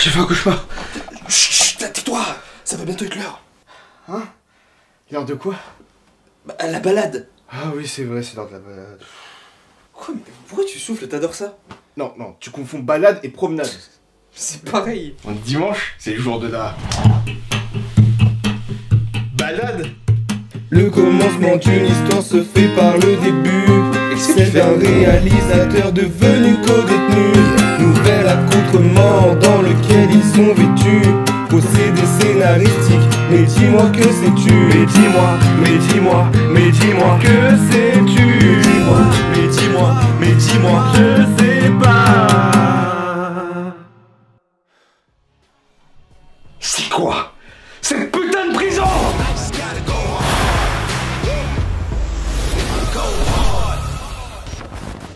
J'ai fait un cauchemar. Chut, tais-toi. Ça va bientôt être l'heure. Hein? L'heure de quoi? Bah, la balade. Ah oui, c'est vrai, c'est l'heure de la balade. Quoi, mais pourquoi tu souffles? T'adores ça? Non, non, tu confonds balade et promenade. C'est pareil. On est dimanche, c'est le jour de la... balade. Le commencement d'une histoire se fait par le début. C'est un réalisateur devenu co-détenu. Nouvel accoutrement dans lequel ils sont vêtus. Possédé scénaristique, mais dis-moi que sais-tu? Mais dis-moi, mais dis-moi, mais dis-moi que sais-tu? Dis-moi, mais dis-moi, mais dis-moi, je sais pas. C'est quoi? Cette putain de prison!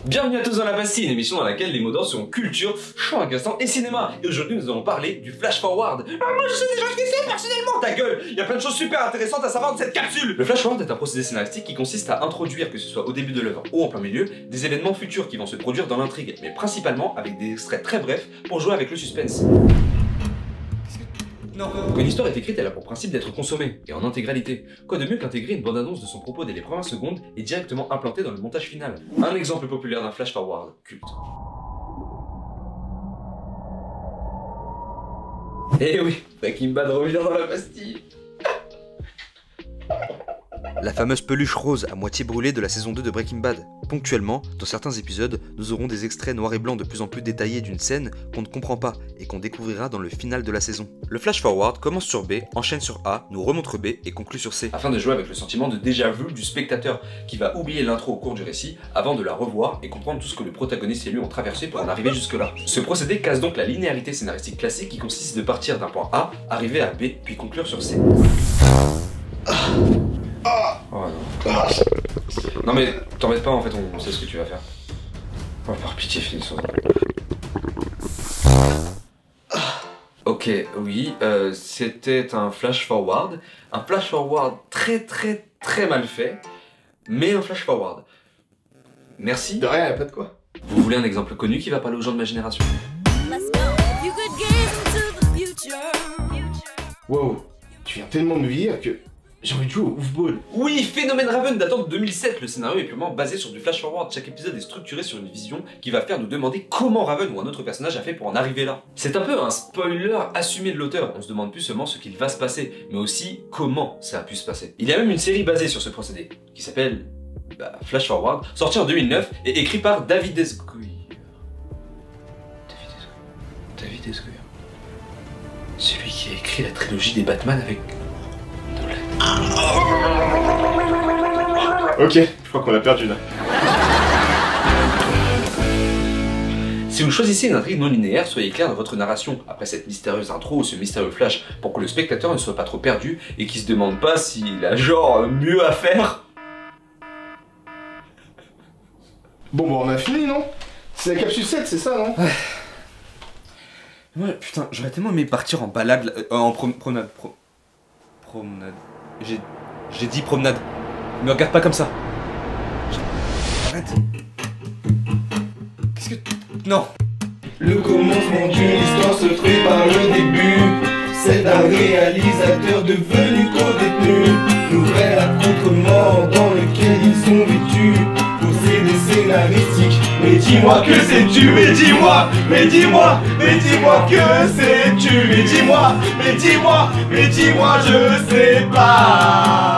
Bienvenue à tous dans La Bastille, une émission dans laquelle les mots d'ordre seront culture, chant agaçant et cinéma. Et aujourd'hui nous allons parler du flash forward. Ah, moi je sais déjà ce que c'est personnellement, ta gueule. Il y a plein de choses super intéressantes à savoir de cette capsule. Le flash forward est un procédé scénaristique qui consiste à introduire, que ce soit au début de l'œuvre ou en plein milieu, des événements futurs qui vont se produire dans l'intrigue, mais principalement avec des extraits très brefs pour jouer avec le suspense. Non. Quand une histoire est écrite, elle a pour principe d'être consommée, et en intégralité. Quoi de mieux qu'intégrer une bande-annonce de son propos dès les premières secondes et directement implantée dans le montage final. Un exemple populaire d'un flash forward culte. Eh oui, Breaking Bad revient dans la Bastille. La fameuse peluche rose à moitié brûlée de la saison 2 de Breaking Bad. Ponctuellement, dans certains épisodes, nous aurons des extraits noirs et blancs de plus en plus détaillés d'une scène qu'on ne comprend pas et qu'on découvrira dans le final de la saison. Le flash forward commence sur B, enchaîne sur A, nous remontre B et conclut sur C. Afin de jouer avec le sentiment de déjà-vu du spectateur qui va oublier l'intro au cours du récit avant de la revoir et comprendre tout ce que le protagoniste et lui ont traversé pour en arriver jusque-là. Ce procédé casse donc la linéarité scénaristique classique qui consiste de partir d'un point A, arriver à B, puis conclure sur C. Oh non. Non mais t'embête pas, en fait on sait ce que tu vas faire. Oh par pitié, finis ça. Ok, oui, c'était un flash forward. Un flash forward très mal fait, mais un flash forward. Merci. De rien, y'a pas de quoi. Vous voulez un exemple connu qui va parler aux gens de ma génération? Wow, tu viens tellement de vieillir que j'ai envie de jouer au off-ball. Oui, Phénomène Raven datant de 2007, le scénario est purement basé sur du flash forward. Chaque épisode est structuré sur une vision qui va faire nous demander comment Raven ou un autre personnage a fait pour en arriver là. C'est un peu un spoiler assumé de l'auteur, on se demande plus seulement ce qu'il va se passer, mais aussi comment ça a pu se passer. Il y a même une série basée sur ce procédé, qui s'appelle Flash Forward, sorti en 2009 et écrit par David S. Goyer. David S. Goyer. Celui qui a écrit la trilogie des Batman avec... Ok, je crois qu'on a perdu là. Si vous choisissez une intrigue non linéaire, soyez clair dans votre narration, après cette mystérieuse intro ou ce mystérieux flash, pour que le spectateur ne soit pas trop perdu et qu'il se demande pas s'il a genre mieux à faire. Bon bah on a fini non? C'est la capsule 7, c'est ça non? Ouais, putain, j'aurais tellement aimé partir en balade, en promenade. Promenade. J'ai dit promenade. Me regarde pas comme ça. Arrête. Qu'est-ce que... Non. Le commencement d'une histoire se fait par le début. C'est un réalisateur devenu co-détenu. Nouvel accoutrement dans lequel ils sont vêtus. Possédé scénaristique. Mais dis-moi que sais-tu? Mais dis-moi, mais dis-moi, mais dis-moi que sais-tu? Mais dis-moi, mais dis-moi, mais dis-moi je sais pas.